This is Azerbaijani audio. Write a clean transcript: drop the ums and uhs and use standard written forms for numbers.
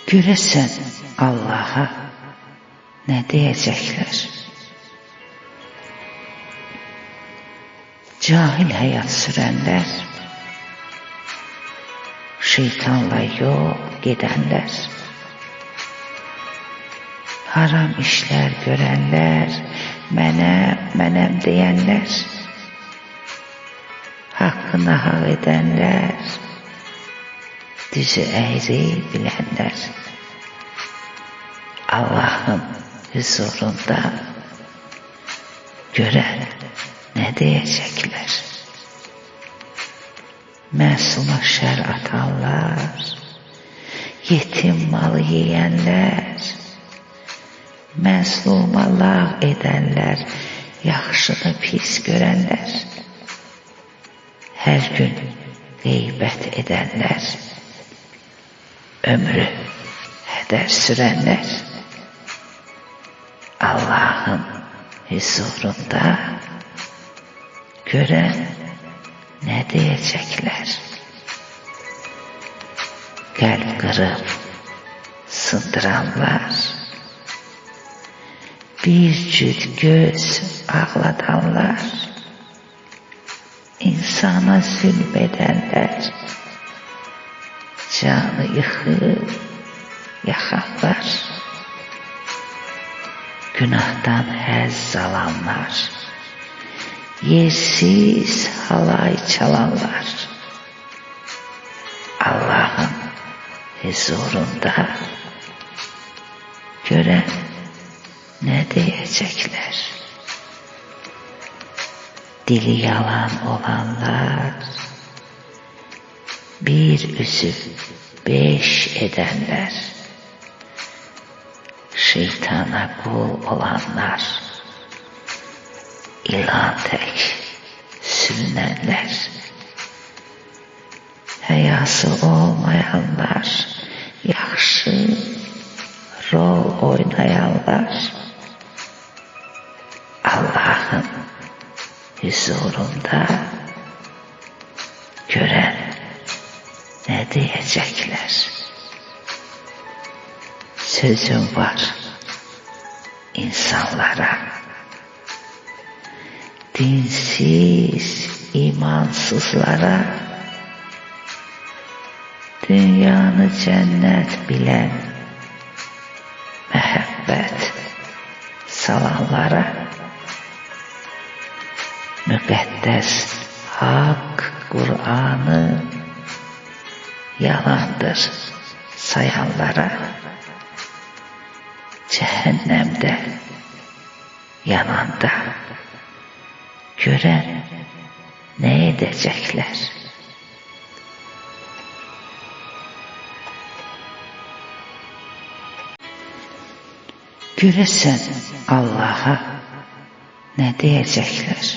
Görəsən Allaha nə deyəcəklər? Cahil həyat sürənlər, şeytanla yol gedənlər, haram işlər görənlər, mənəm deyənlər, haqqı nahaq edənlər, düzü əyri bilənlər, Allahın huzurunda görən nə deyəcəklər? Məsuma şər atanlar, yetim malı yeyənlər, məzluma lağ edənlər, yaxşını pis görənlər, hər gün qeybət edənlər, ömrü hədər sürənlər, Allahın huzurunda görən nə deyəcəklər? Qəlb qırıb sındıranlar, bir cüt göz ağladanlar, insana zülm edənlər, canı yıxıb yaxanlar, günahdan həzz alanlar, yersiz halay çalanlar, Allahın huzurunda görən nə deyəcəklər? Dili yalan olanlar, bir üzü beş edənlər, şeytana qul olanlar, ilan tək sürünənlər, həyası olmayanlar, yaxşı rol oynayanlar, Allahın huzurunda görən nə deyəcəklər? Sözüm var insanlara, dinsiz, imansızlara, dünyanı cənnət bilən, məhəbbət salanlara, müqəddəs haqq Qur'anı yalandır sayanlara, cəhənnəmdə yananda görən nə edəcəklər? Görəsən Allaha nə deyəcəklər?